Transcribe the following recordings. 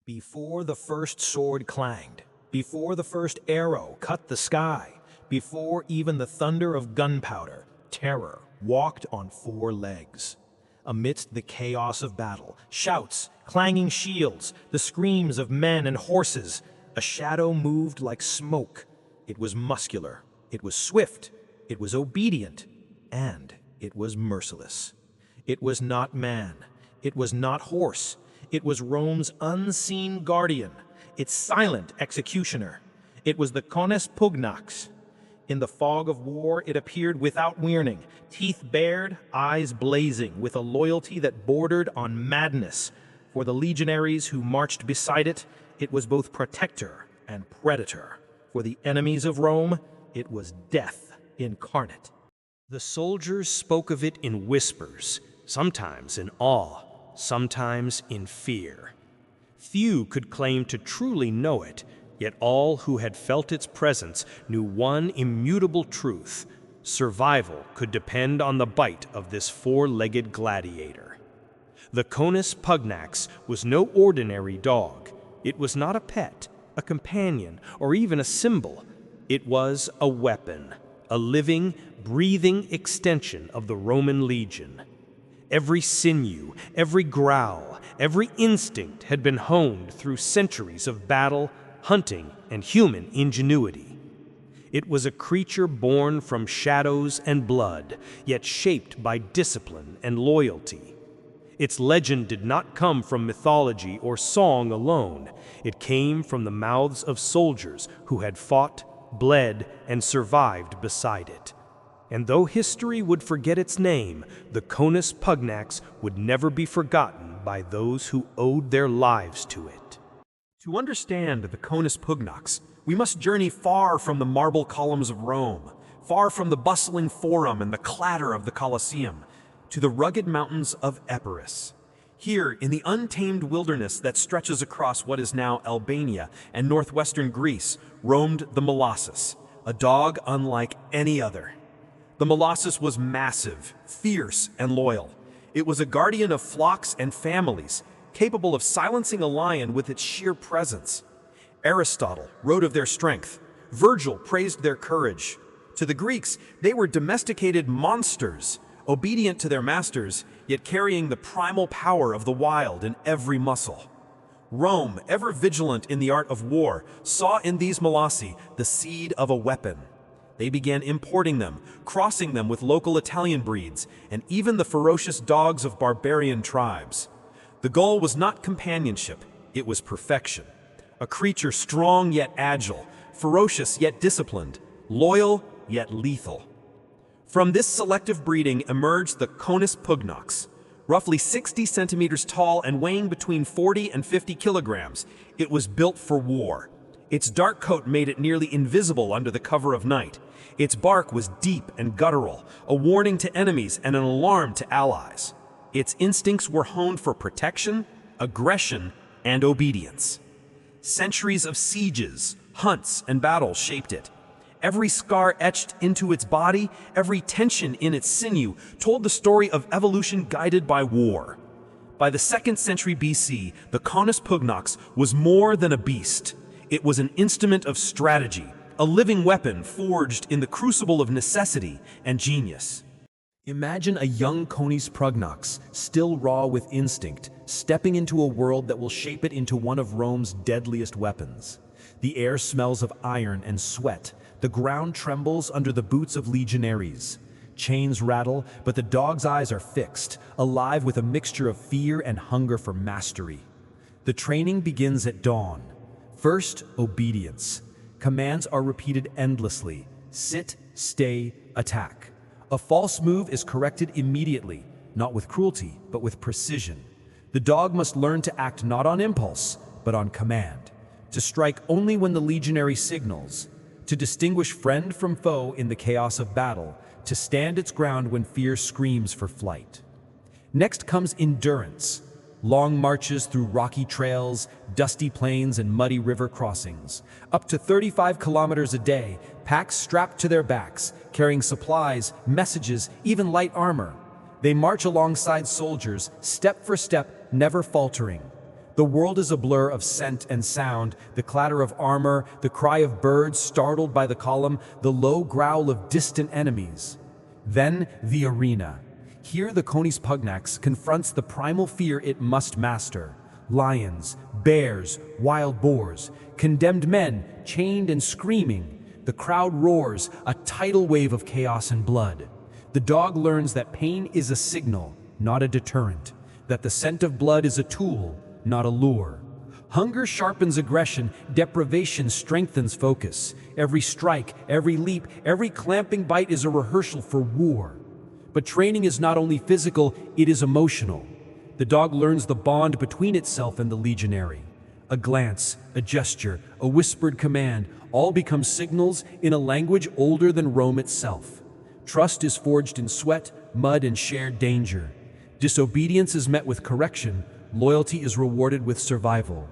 Before the first sword clanged, before the first arrow cut the sky, before even the thunder of gunpowder, terror walked on four legs. Amidst the chaos of battle, shouts, clanging shields, the screams of men and horses, a shadow moved like smoke. It was muscular, it was swift, it was obedient, and it was merciless. It was not man, it was not horse, it was Rome's unseen guardian, its silent executioner. It was the Conus Pugnax. In the fog of war, it appeared without warning, teeth bared, eyes blazing, with a loyalty that bordered on madness. For the legionaries who marched beside it, it was both protector and predator. For the enemies of Rome, it was death incarnate. The soldiers spoke of it in whispers, sometimes in awe, sometimes in fear. Few could claim to truly know it, yet all who had felt its presence knew one immutable truth: survival could depend on the bite of this four-legged gladiator. The Conus Pugnax was no ordinary dog. It was not a pet, a companion, or even a symbol. It was a weapon, a living, breathing extension of the Roman legion. Every sinew, every growl, every instinct had been honed through centuries of battle, hunting, and human ingenuity. It was a creature born from shadows and blood, yet shaped by discipline and loyalty. Its legend did not come from mythology or song alone. It came from the mouths of soldiers who had fought, bled, and survived beside it. And though history would forget its name, the Conus Pugnax would never be forgotten by those who owed their lives to it. To understand the Conus Pugnax, we must journey far from the marble columns of Rome, far from the bustling forum and the clatter of the Colosseum, to the rugged mountains of Epirus. Here, in the untamed wilderness that stretches across what is now Albania and northwestern Greece, roamed the Molossus, a dog unlike any other. The Molossus was massive, fierce, and loyal. It was a guardian of flocks and families, capable of silencing a lion with its sheer presence. Aristotle wrote of their strength. Virgil praised their courage. To the Greeks, they were domesticated monsters, obedient to their masters, yet carrying the primal power of the wild in every muscle. Rome, ever vigilant in the art of war, saw in these Molossi the seed of a weapon. They began importing them, crossing them with local Italian breeds, and even the ferocious dogs of barbarian tribes. The goal was not companionship, it was perfection. A creature strong yet agile, ferocious yet disciplined, loyal yet lethal. From this selective breeding emerged the Conus Pugnax. Roughly 60 centimeters tall and weighing between 40 and 50 kilograms, it was built for war. Its dark coat made it nearly invisible under the cover of night. Its bark was deep and guttural, a warning to enemies and an alarm to allies. Its instincts were honed for protection, aggression, and obedience. Centuries of sieges, hunts, and battles shaped it. Every scar etched into its body, every tension in its sinew, told the story of evolution guided by war. By the 2nd century BC, the Conus Pugnax was more than a beast. It was an instrument of strategy, a living weapon forged in the crucible of necessity and genius. Imagine a young Conus Pugnax, still raw with instinct, stepping into a world that will shape it into one of Rome's deadliest weapons. The air smells of iron and sweat. The ground trembles under the boots of legionaries. Chains rattle, but the dog's eyes are fixed, alive with a mixture of fear and hunger for mastery. The training begins at dawn. First, obedience. Commands are repeated endlessly. Sit, stay, attack. A false move is corrected immediately, not with cruelty, but with precision. The dog must learn to act not on impulse, but on command. To strike only when the legionary signals. To distinguish friend from foe in the chaos of battle. To stand its ground when fear screams for flight. Next comes endurance. Long marches through rocky trails, dusty plains, and muddy river crossings. Up to 35 kilometers a day, packs strapped to their backs, carrying supplies, messages, even light armor. They march alongside soldiers, step for step, never faltering. The world is a blur of scent and sound, the clatter of armor, the cry of birds startled by the column, the low growl of distant enemies. Then the arena. Here the Coney's Pugnax confronts the primal fear it must master. Lions, bears, wild boars, condemned men, chained and screaming. The crowd roars, a tidal wave of chaos and blood. The dog learns that pain is a signal, not a deterrent, that the scent of blood is a tool, not a lure. Hunger sharpens aggression, deprivation strengthens focus. Every strike, every leap, every clamping bite is a rehearsal for war. But training is not only physical, it is emotional. The dog learns the bond between itself and the legionary. A glance, a gesture, a whispered command, all become signals in a language older than Rome itself. Trust is forged in sweat, mud, and shared danger. Disobedience is met with correction. Loyalty is rewarded with survival.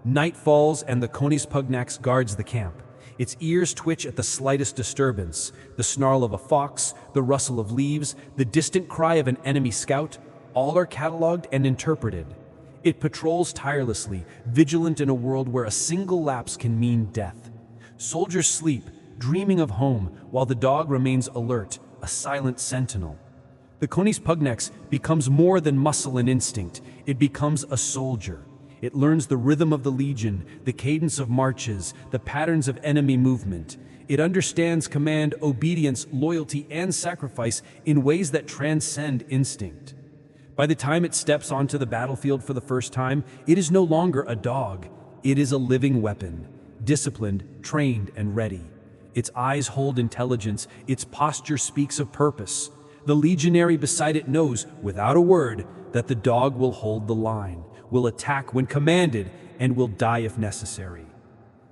Night falls and the Coney's Pugnax guards the camp. Its ears twitch at the slightest disturbance. The snarl of a fox, the rustle of leaves, the distant cry of an enemy scout, all are cataloged and interpreted. It patrols tirelessly, vigilant in a world where a single lapse can mean death. Soldiers sleep, dreaming of home, while the dog remains alert, a silent sentinel. The Coney's Pugnax becomes more than muscle and instinct. It becomes a soldier. It learns the rhythm of the legion, the cadence of marches, the patterns of enemy movement. It understands command, obedience, loyalty, and sacrifice in ways that transcend instinct. By the time it steps onto the battlefield for the first time, it is no longer a dog. It is a living weapon, disciplined, trained, and ready. Its eyes hold intelligence. Its posture speaks of purpose. The legionary beside it knows, without a word, that the dog will hold the line, will attack when commanded, and will die if necessary.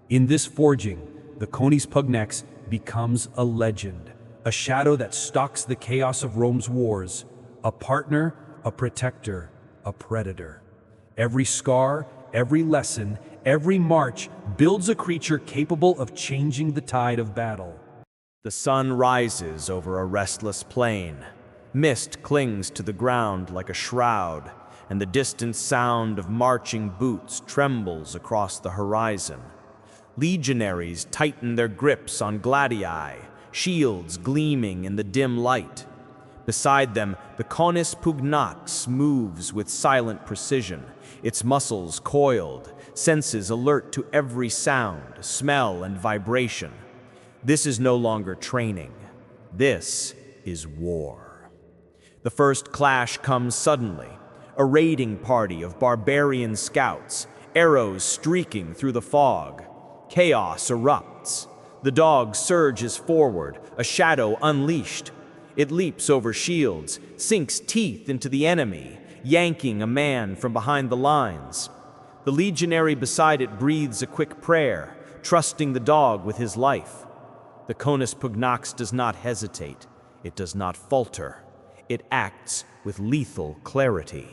In this forging, the Coney's Pugnax becomes a legend, a shadow that stalks the chaos of Rome's wars, a partner, a protector, a predator. Every scar, every lesson, every march builds a creature capable of changing the tide of battle. The sun rises over a restless plain. Mist clings to the ground like a shroud, and the distant sound of marching boots trembles across the horizon. Legionaries tighten their grips on gladii, shields gleaming in the dim light. Beside them, the Coney's Pugnax moves with silent precision, its muscles coiled, senses alert to every sound, smell, and vibration. This is no longer training. This is war. The first clash comes suddenly. A raiding party of barbarian scouts, arrows streaking through the fog. Chaos erupts. The dog surges forward, a shadow unleashed. It leaps over shields, sinks teeth into the enemy, yanking a man from behind the lines. The legionary beside it breathes a quick prayer, trusting the dog with his life. The Coney's Pugnax does not hesitate. It does not falter. It acts with lethal clarity.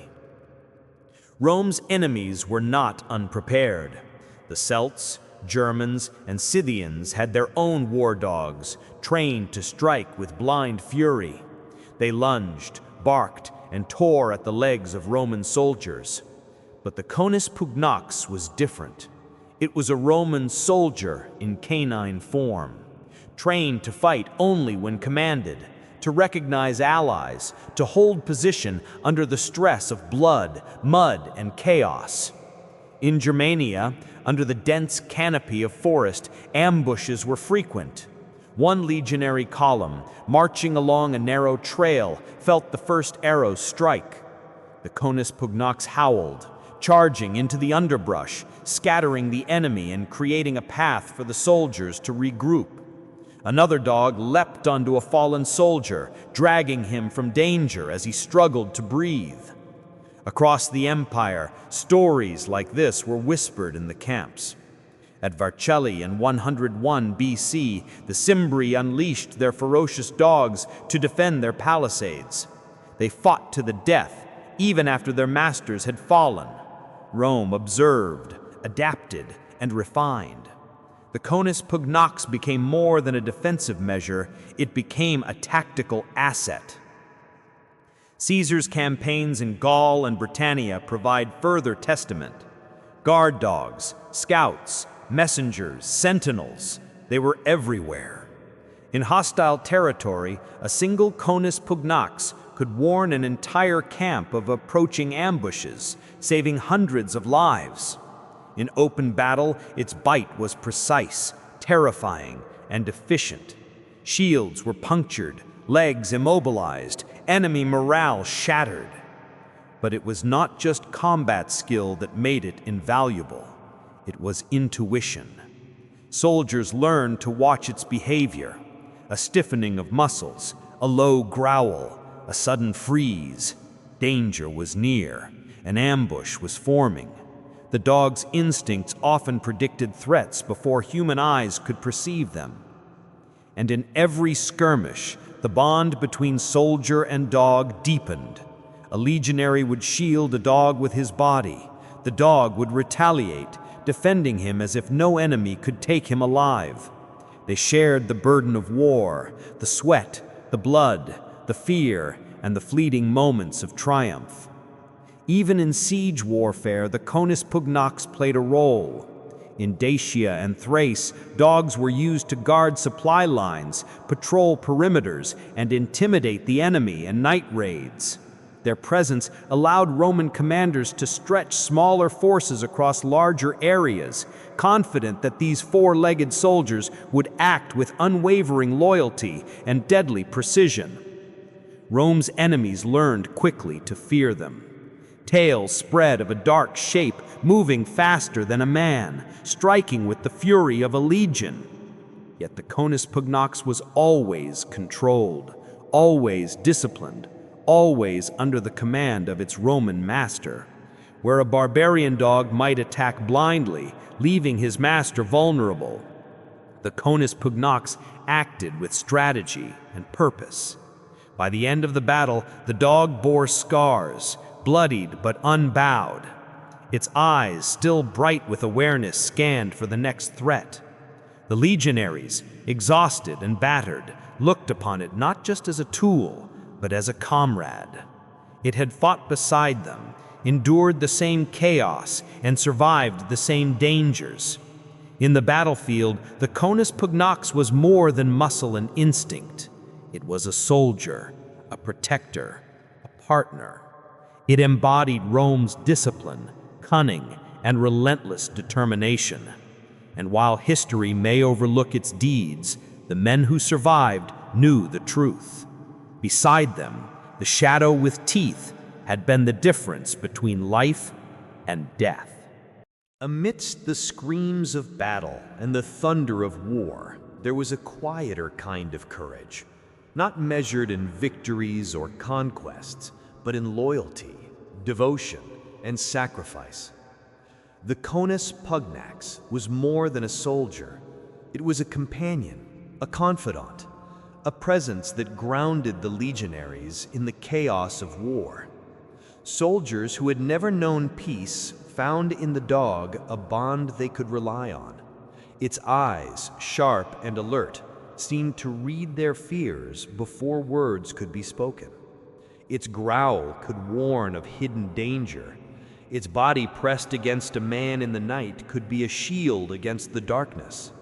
Rome's enemies were not unprepared. The Celts, Germans, and Scythians had their own war dogs, trained to strike with blind fury. They lunged, barked, and tore at the legs of Roman soldiers. But the Coney's Pugnax was different. It was a Roman soldier in canine form, trained to fight only when commanded, to recognize allies, to hold position under the stress of blood, mud, and chaos. In Germania, under the dense canopy of forest, ambushes were frequent. One legionary column, marching along a narrow trail, felt the first arrow strike. The Coney's Pugnax howled, charging into the underbrush, scattering the enemy and creating a path for the soldiers to regroup. Another dog leapt onto a fallen soldier, dragging him from danger as he struggled to breathe. Across the empire, stories like this were whispered in the camps. At Vercelli in 101 BC, the Cimbri unleashed their ferocious dogs to defend their palisades. They fought to the death, even after their masters had fallen. Rome observed, adapted, and refined. The Coney's Pugnax became more than a defensive measure, it became a tactical asset. Caesar's campaigns in Gaul and Britannia provide further testament. Guard dogs, scouts, messengers, sentinels, they were everywhere. In hostile territory, a single Conus pugnax could warn an entire camp of approaching ambushes, saving hundreds of lives. In open battle, its bite was precise, terrifying, and efficient. Shields were punctured, legs immobilized, enemy morale shattered. But it was not just combat skill that made it invaluable. It was intuition. Soldiers learned to watch its behavior. A stiffening of muscles, a low growl, a sudden freeze. Danger was near. An ambush was forming. The dog's instincts often predicted threats before human eyes could perceive them. And in every skirmish, the bond between soldier and dog deepened. A legionary would shield a dog with his body. The dog would retaliate, defending him as if no enemy could take him alive. They shared the burden of war, the sweat, the blood, the fear, and the fleeting moments of triumph. Even in siege warfare, the Conus pugnax played a role. In Dacia and Thrace, dogs were used to guard supply lines, patrol perimeters, and intimidate the enemy in night raids. Their presence allowed Roman commanders to stretch smaller forces across larger areas, confident that these four-legged soldiers would act with unwavering loyalty and deadly precision. Rome's enemies learned quickly to fear them. Tales spread of a dark shape moving faster than a man, striking with the fury of a legion. Yet the Conus pugnax was always controlled, always disciplined, always under the command of its Roman master. Where a barbarian dog might attack blindly, leaving his master vulnerable, the Conus pugnax acted with strategy and purpose. By the end of the battle, the dog bore scars, bloodied but unbowed. Its eyes, still bright with awareness, scanned for the next threat. The legionaries, exhausted and battered, looked upon it not just as a tool, but as a comrade. It had fought beside them, endured the same chaos, and survived the same dangers. In the battlefield, the Conus pugnax was more than muscle and instinct. It was a soldier, a protector, a partner. It embodied Rome's discipline, cunning, and relentless determination. And while history may overlook its deeds, the men who survived knew the truth. Beside them, the shadow with teeth had been the difference between life and death. Amidst the screams of battle and the thunder of war, there was a quieter kind of courage, not measured in victories or conquests, but in loyalty, devotion, and sacrifice. The Conus pugnax was more than a soldier. It was a companion, a confidant, a presence that grounded the legionaries in the chaos of war. Soldiers who had never known peace found in the dog a bond they could rely on. Its eyes, sharp and alert, seemed to read their fears before words could be spoken. Its growl could warn of hidden danger. Its body pressed against a man in the night could be a shield against the darkness.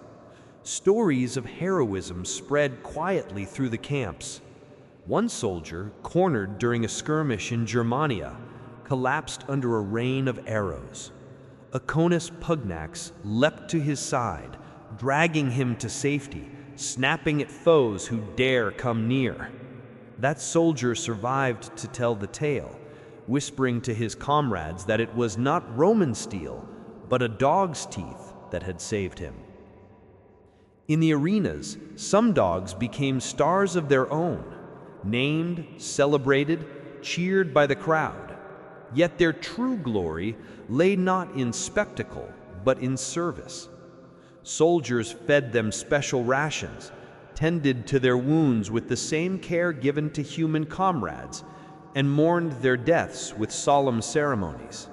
Stories of heroism spread quietly through the camps. One soldier, cornered during a skirmish in Germania, collapsed under a rain of arrows. A Conus pugnax leapt to his side, dragging him to safety, snapping at foes who dare come near. That soldier survived to tell the tale, whispering to his comrades that it was not Roman steel, but a dog's teeth that had saved him. In the arenas, some dogs became stars of their own, named, celebrated, cheered by the crowd. Yet their true glory lay not in spectacle, but in service. Soldiers fed them special rations, tended to their wounds with the same care given to human comrades, and mourned their deaths with solemn ceremonies.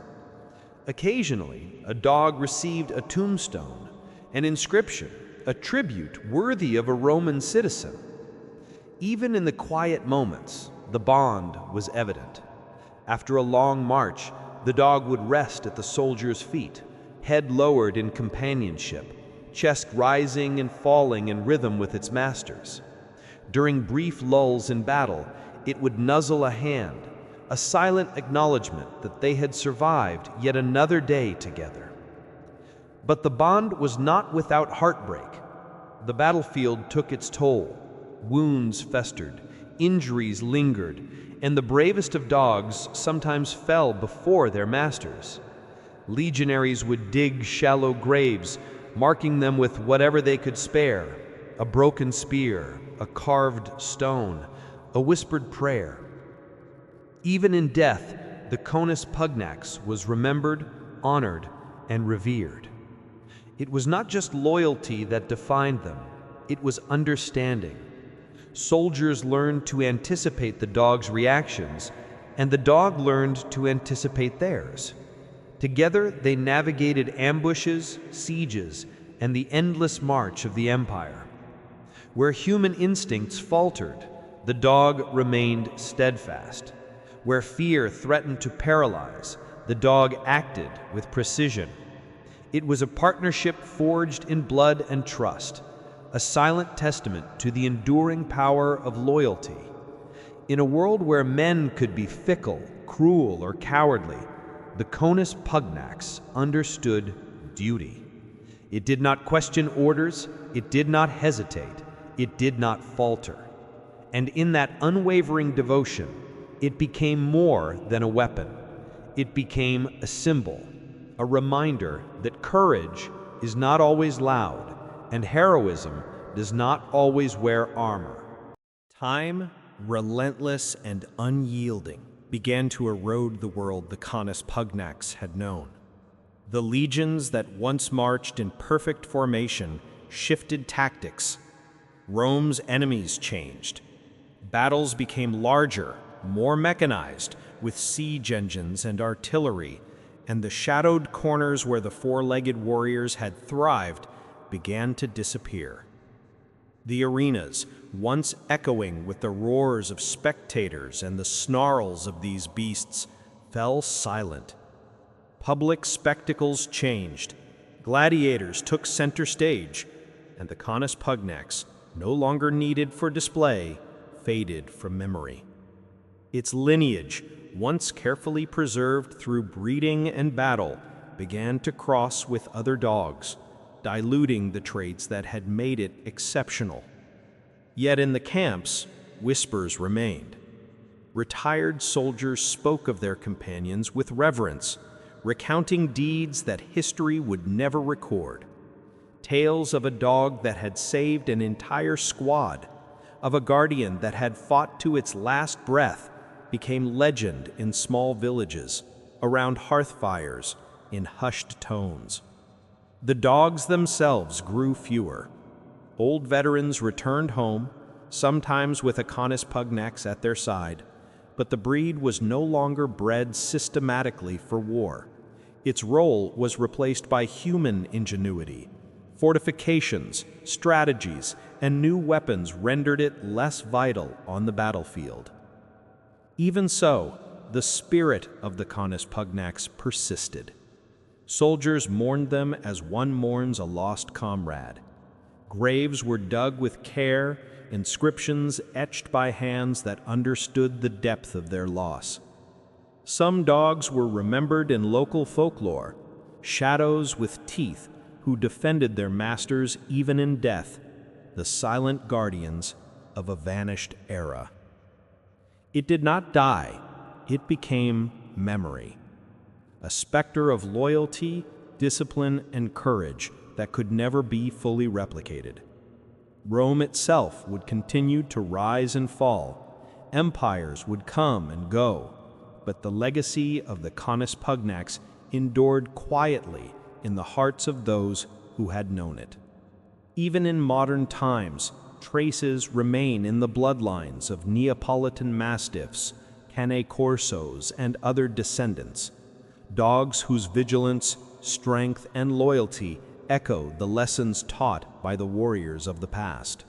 Occasionally, a dog received a tombstone, an inscription, a tribute worthy of a Roman citizen. Even in the quiet moments, the bond was evident. After a long march, the dog would rest at the soldier's feet, head lowered in companionship, chest rising and falling in rhythm with its masters. During brief lulls in battle, it would nuzzle a hand, a silent acknowledgement that they had survived yet another day together. But the bond was not without heartbreak. The battlefield took its toll. Wounds festered, injuries lingered, and the bravest of dogs sometimes fell before their masters. Legionaries would dig shallow graves, marking them with whatever they could spare: a broken spear, a carved stone, a whispered prayer. Even in death, the Conus pugnax was remembered, honored, and revered. It was not just loyalty that defined them, it was understanding. Soldiers learned to anticipate the dog's reactions, and the dog learned to anticipate theirs. Together, they navigated ambushes, sieges, and the endless march of the empire. Where human instincts faltered, the dog remained steadfast. Where fear threatened to paralyze, the dog acted with precision. It was a partnership forged in blood and trust, a silent testament to the enduring power of loyalty. In a world where men could be fickle, cruel, or cowardly, the Conus pugnax understood duty. It did not question orders, it did not hesitate, it did not falter. And in that unwavering devotion, it became more than a weapon. It became a symbol, a reminder that courage is not always loud, and heroism does not always wear armor. Time, relentless and unyielding, began to erode the world the Conus pugnax had known. The legions that once marched in perfect formation shifted tactics. Rome's enemies changed. Battles became larger, more mechanized, with siege engines and artillery, and the shadowed corners where the four-legged warriors had thrived began to disappear. The arenas, once echoing with the roars of spectators and the snarls of these beasts, fell silent. Public spectacles changed. Gladiators took center stage, and the Conus pugnax, no longer needed for display, faded from memory. Its lineage, once carefully preserved through breeding and battle, began to cross with other dogs, diluting the traits that had made it exceptional. Yet in the camps, whispers remained. Retired soldiers spoke of their companions with reverence, recounting deeds that history would never record. Tales of a dog that had saved an entire squad, of a guardian that had fought to its last breath, became legend in small villages, around hearth fires, in hushed tones. The dogs themselves grew fewer. Old veterans returned home, sometimes with a Conus pugnax at their side, but the breed was no longer bred systematically for war. Its role was replaced by human ingenuity. Fortifications, strategies, and new weapons rendered it less vital on the battlefield. Even so, the spirit of the Conus pugnax persisted. Soldiers mourned them as one mourns a lost comrade. Graves were dug with care, inscriptions etched by hands that understood the depth of their loss. Some dogs were remembered in local folklore, shadows with teeth who defended their masters even in death, the silent guardians of a vanished era. It did not die, it became memory, a specter of loyalty, discipline, and courage that could never be fully replicated. Rome itself would continue to rise and fall. Empires would come and go, but the legacy of the Conus pugnax endured quietly in the hearts of those who had known it. Even in modern times, traces remain in the bloodlines of Neapolitan Mastiffs, Cane Corsos, and other descendants, dogs whose vigilance, strength, and loyalty echo the lessons taught by the warriors of the past.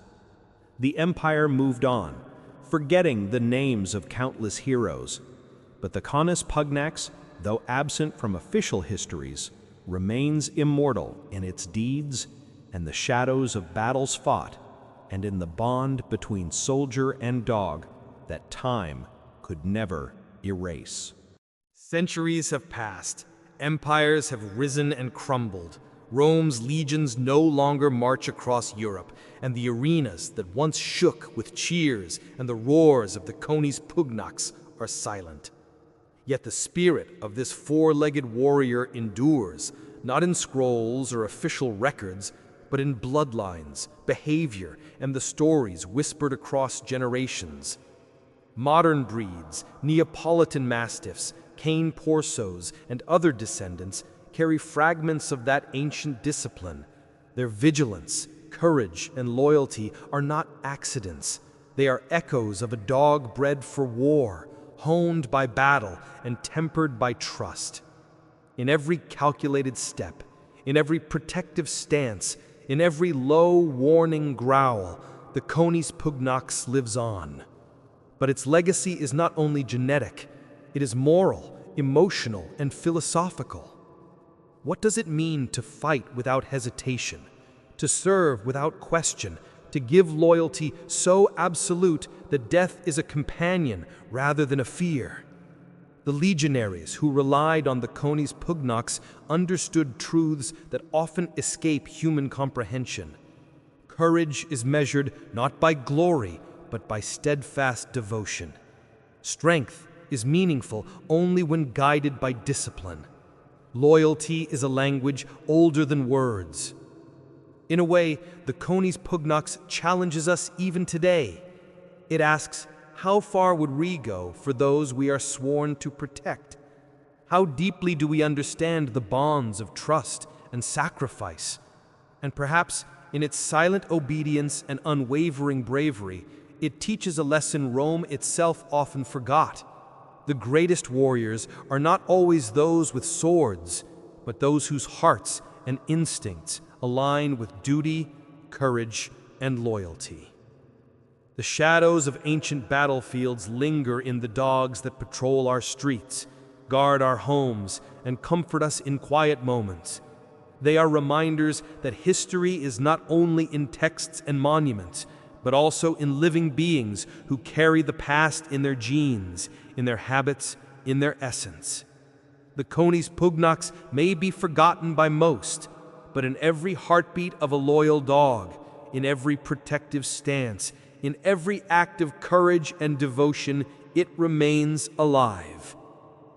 The empire moved on, forgetting the names of countless heroes, but the Conus pugnax, though absent from official histories, remains immortal in its deeds and the shadows of battles fought, and in the bond between soldier and dog that time could never erase. Centuries have passed. Empires have risen and crumbled. Rome's legions no longer march across Europe, and the arenas that once shook with cheers and the roars of the Conis Pugnax are silent. Yet the spirit of this four-legged warrior endures, not in scrolls or official records, but in bloodlines, behavior, and the stories whispered across generations. Modern breeds, Neapolitan Mastiffs, Cane Corsos, and other descendants carry fragments of that ancient discipline. Their vigilance, courage, and loyalty are not accidents. They are echoes of a dog bred for war, honed by battle and tempered by trust. In every calculated step, in every protective stance, in every low, warning growl, the Conis Pugnax lives on. But its legacy is not only genetic, it is moral, emotional, and philosophical. What does it mean to fight without hesitation, to serve without question, to give loyalty so absolute that death is a companion rather than a fear? The legionaries who relied on the Conis Pugnax understood truths that often escape human comprehension. Courage is measured not by glory, but by steadfast devotion. Strength is meaningful only when guided by discipline. Loyalty is a language older than words. In a way, the Conis Pugnax challenges us even today. It asks, how far would we go for those we are sworn to protect? How deeply do we understand the bonds of trust and sacrifice? And perhaps, in its silent obedience and unwavering bravery, it teaches a lesson Rome itself often forgot. The greatest warriors are not always those with swords, but those whose hearts and instincts align with duty, courage, and loyalty. The shadows of ancient battlefields linger in the dogs that patrol our streets, guard our homes, and comfort us in quiet moments. They are reminders that history is not only in texts and monuments, but also in living beings who carry the past in their genes, in their habits, in their essence. The Conis Pugnax may be forgotten by most, but in every heartbeat of a loyal dog, in every protective stance, in every act of courage and devotion, it remains alive.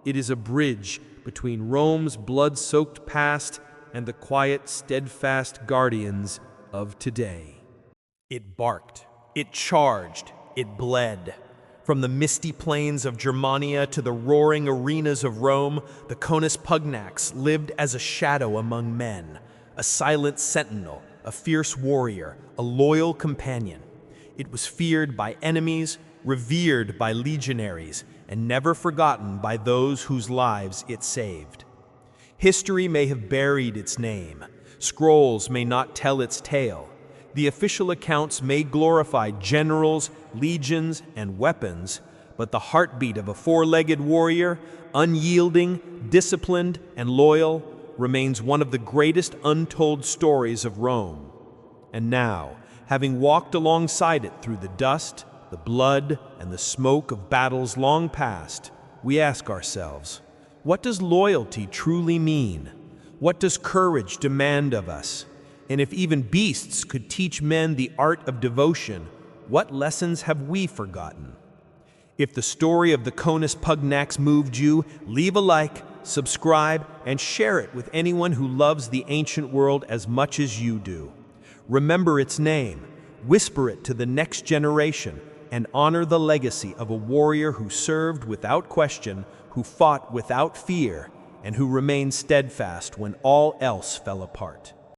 It is a bridge between Rome's blood-soaked past and the quiet, steadfast guardians of today. It barked, it charged, it bled. From the misty plains of Germania to the roaring arenas of Rome, the Conis Pugnax lived as a shadow among men, a silent sentinel, a fierce warrior, a loyal companion. It was feared by enemies, revered by legionaries, and never forgotten by those whose lives it saved. History may have buried its name. Scrolls may not tell its tale. The official accounts may glorify generals, legions, and weapons, but the heartbeat of a four-legged warrior, unyielding, disciplined, and loyal, remains one of the greatest untold stories of Rome. And now, having walked alongside it through the dust, the blood, and the smoke of battles long past, we ask ourselves, what does loyalty truly mean? What does courage demand of us? And if even beasts could teach men the art of devotion, what lessons have we forgotten? If the story of the Conis Pugnax moved you, leave a like, subscribe, and share it with anyone who loves the ancient world as much as you do. Remember its name, whisper it to the next generation, and honor the legacy of a warrior who served without question, who fought without fear, and who remained steadfast when all else fell apart.